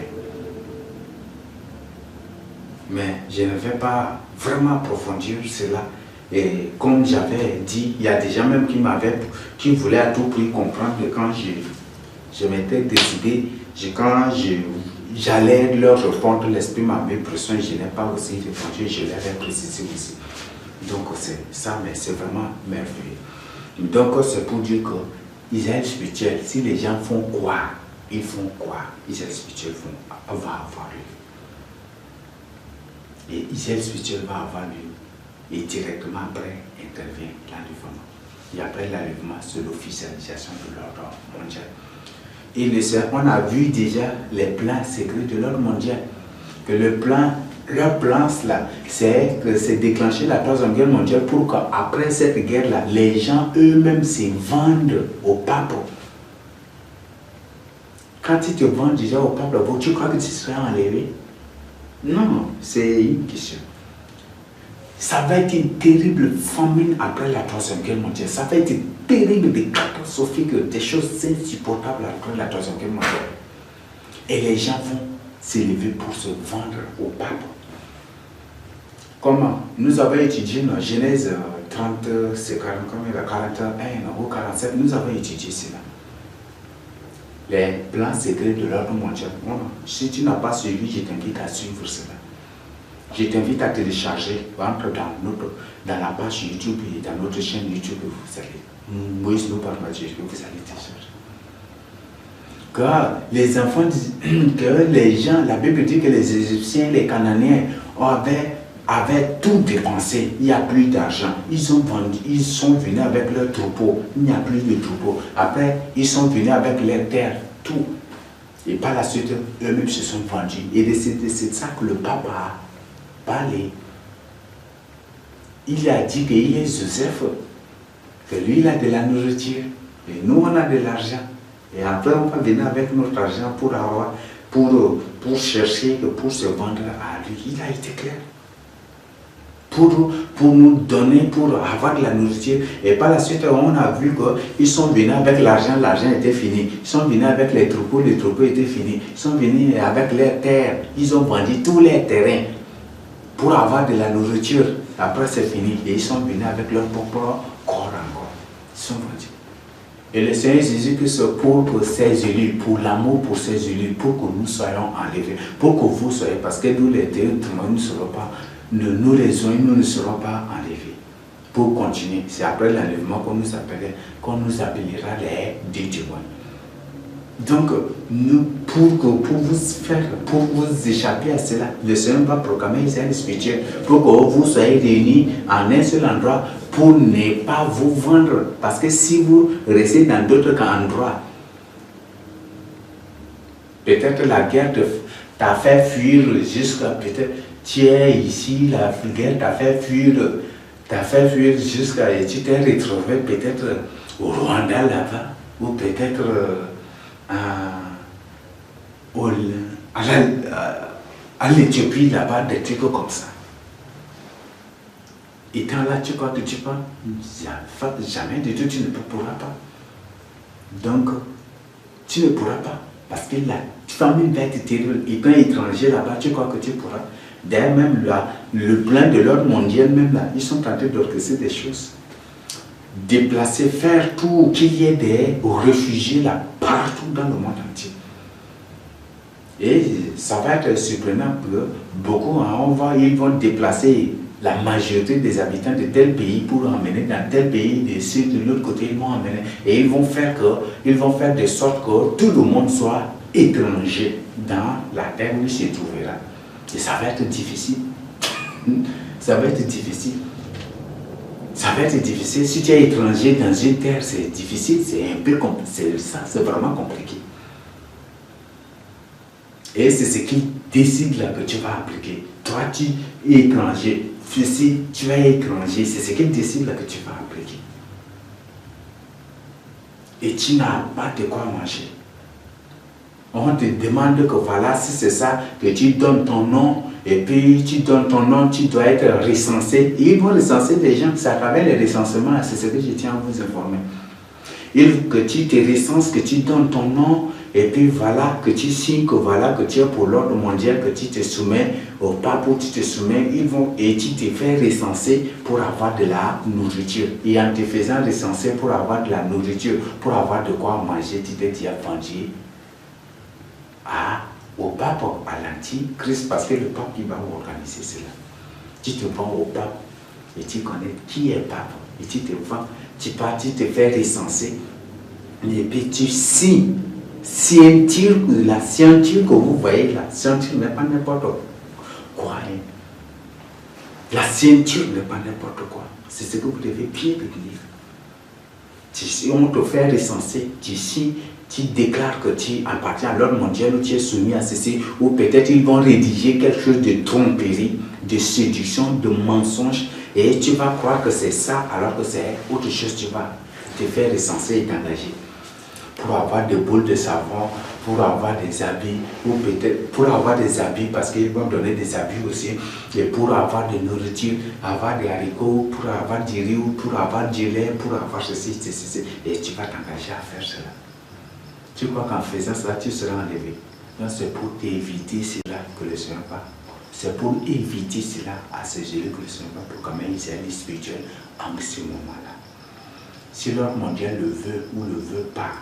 Mais je ne vais pas vraiment approfondir cela. Et comme j'avais dit, il y a des gens même qui voulaient à tout prix comprendre quand je m'étais décidé, quand j'allais leur répondre, l'esprit m'a mis pression, je n'ai pas aussi répondu, je l'avais précisé aussi. Donc c'est ça, mais c'est vraiment merveilleux. Donc c'est pour dire que Israël spirituel, si les gens font quoi, ils font quoi, Israël spirituel va avoir lieu. Et Israël spirituel va avoir lieu. Et directement après intervient l'enlèvement. Et après l'enlèvement, c'est l'officialisation de l'ordre mondial. Et on a vu déjà les plans secrets de l'ordre mondial. Que leur plan, là, c'est déclencher la troisième guerre mondiale pour qu'après cette guerre-là, les gens eux-mêmes se vendent au pape. Quand ils te vendent déjà au pape, tu crois que tu seras enlevé? Non, c'est une question. Ça va être une terrible famine après la troisième guerre mondiale. Ça va être terrible, des catastrophiques, des choses insupportables après la troisième guerre mondiale. Et les gens vont s'élever pour se vendre au pape. Comment? Nous avons étudié dans Genèse 30, c'est 41 ou 47, nous avons étudié cela. Les plans secrets de l'ordre mondial. Si tu n'as pas suivi, je t'invite à suivre cela. Je t'invite à télécharger, entre dans la page YouTube et dans notre chaîne YouTube, vous allez, Moïse nous parle de Dieu, vous allez télécharger. Car les enfants disent que les gens, la Bible dit que les Égyptiens, les Cananéens avaient tout dépensé, il n'y a plus d'argent. Ils sont venus avec leurs troupeaux, il n'y a plus de troupeaux. Après, ils sont venus avec leurs terres, tout. Et par la suite, eux-mêmes se sont vendus. Et c'est ça que le pape a parlé. Il a dit qu'il est Joseph, que lui il a de la nourriture, et nous on a de l'argent. Et après on va venir avec notre argent pour chercher, pour se vendre à lui. Il a été clair. Pour nous donner, pour avoir de la nourriture. Et par la suite, on a vu qu'ils sont venus avec l'argent, l'argent était fini. Ils sont venus avec les troupeaux étaient finis. Ils sont venus avec leurs terres. Ils ont vendu tous les terrains pour avoir de la nourriture. Après, c'est fini. Et ils sont venus avec leur propre corps encore. Ils sont vendus. Et le Seigneur Jésus que c'est pour ses élus, pour l'amour pour ses élus, pour que nous soyons enlevés, pour que vous soyez, parce que nous les témoins, nous ne serons pas, nous les hommes, nous ne serons pas enlevés. Pour continuer, c'est après l'enlèvement qu'on nous appellera les deux témoins. Donc, pour vous échapper à cela, le Seigneur va proclamer Israël spirituel pour que vous soyez réunis en un seul endroit pour ne pas vous vendre. Parce que si vous restez dans d'autres endroits, peut-être la guerre t'a fait fuir jusqu'à peut-être tu es ici, la guerre t'a fait fuir jusqu'à et tu t'es retrouvé peut-être au Rwanda là-bas ou peut-être à l'Éthiopie là-bas, des trucs comme ça. Étant là, tu crois que tu peux jamais de tout, tu ne pourras pas. Donc, tu ne pourras pas. Parce que la famille va être terrible. Étant étranger là-bas, tu crois que tu pourras. D'ailleurs, même là, le plan de l'ordre mondial, même là, ils sont en train d'organiser des choses. Déplacer, faire tout, qu'il y ait des réfugiés là, partout dans le monde entier. Et ça va être surprenant que beaucoup, ils vont déplacer la majorité des habitants de tel pays pour emmener dans tel pays, de l'autre côté, ils vont emmener. Et ils vont faire de sorte que tout le monde soit étranger dans la terre où il se trouvera. Et ça va être difficile. Ça va être difficile. Ça va être difficile. Si tu es étranger dans une terre, c'est difficile, c'est un peu compliqué. C'est vraiment compliqué. Et c'est ce qu'il décide là que tu vas appliquer. Toi, tu es étranger. Si tu es étranger, c'est ce qu'il décide là que tu vas appliquer. et tu n'as pas de quoi manger. On te demande que voilà, si c'est ça, que tu donnes ton nom, et puis tu donnes ton nom, tu dois être recensé. Et ils vont recenser des gens, c'est à travers les recensements, c'est ce que je tiens à vous informer. Que tu te recenses, que tu donnes ton nom, et puis voilà, que tu signes, que voilà, que tu es pour l'ordre mondial, que tu te soumets au pape, où tu te soumets, et tu te fais recenser pour avoir de la nourriture. Et en te faisant recenser pour avoir de la nourriture, pour avoir de quoi manger, tu te dis à penser au pape, à l'antichrist, parce que le pape qui va organiser cela. Tu te vends au pape et tu connais qui est pape, et tu te vends, tu pars, tu te fais recenser, et puis tu signes. La ceinture que vous voyez, la ceinture n'est pas n'importe quoi. Hein. La ceinture n'est pas n'importe quoi. C'est ce que vous devez bien retenir. On te fait recenser, tu signes, tu déclares que tu appartiens à l'ordre mondial, ou tu es soumis à ceci, ou peut-être ils vont rédiger quelque chose de tromperie, de séduction, de mensonge, et tu vas croire que c'est ça, alors que c'est autre chose. Tu vas te faire recenser et t'engager pour avoir des boules de savon, pour avoir des habits, ou peut-être pour avoir des habits, parce qu'ils vont donner des habits aussi, et pour avoir de nourriture, avoir des haricots, pour avoir du riz, pour avoir du lait, pour avoir ceci, et tu vas t'engager à faire cela. Tu crois qu'en faisant cela, tu seras enlevé. Donc c'est pour éviter cela que le Seigneur parle. C'est pour éviter cela à ce gelé que le Seigneur parle, pour quand même ils aient spirituel en ce moment-là. Si l'ordre mondial le veut ou ne le veut pas,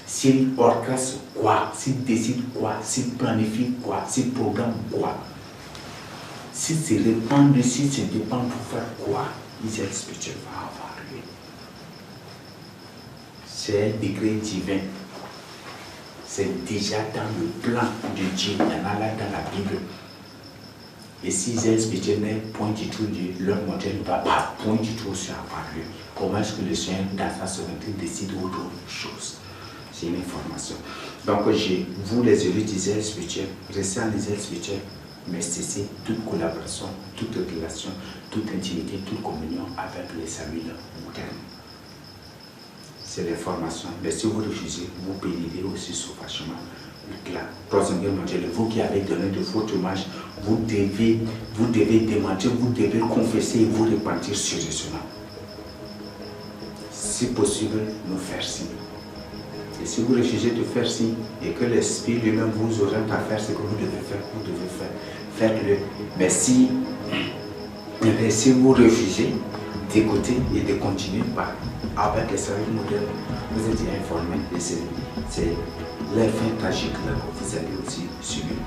s'il orchestre quoi, s'il décide quoi, s'il planifie quoi, s'il programme quoi, s'il se répand, s'il se dépend pour faire quoi, Israël spirituel va avoir lieu. C'est un degré divin. C'est déjà dans le plan de Dieu, il y en a là dans la Bible. Et si Israël spirituel n'est point du tout Dieu, l'homme mondial ne va pas point du tout aussi avoir lieu. Comment est-ce que le Seigneur, dans sa souveraineté, décide autre chose? C'est une information. Donc, vous les élus d'Israël spirituel, restez en Israël spirituel, mais cessez toute collaboration, toute relation, toute intimité, toute communion avec les amis modernes. C'est l'information. Mais si vous refusez, vous périrez aussi sauvagement. La Troisième Guerre mondiale, vous qui avez donné de vos témoignages, vous devez démentir, vous devez confesser et vous repentir sérieusement. Si possible, nous faire signe. Et si vous refusez de faire signe et que l'Esprit lui-même vous oriente à faire ce que vous devez faire, faites-le. Mais si vous refusez d'écouter et de continuer avec les services modernes, vous êtes informés et c'est la fin tragique que vous allez aussi subir.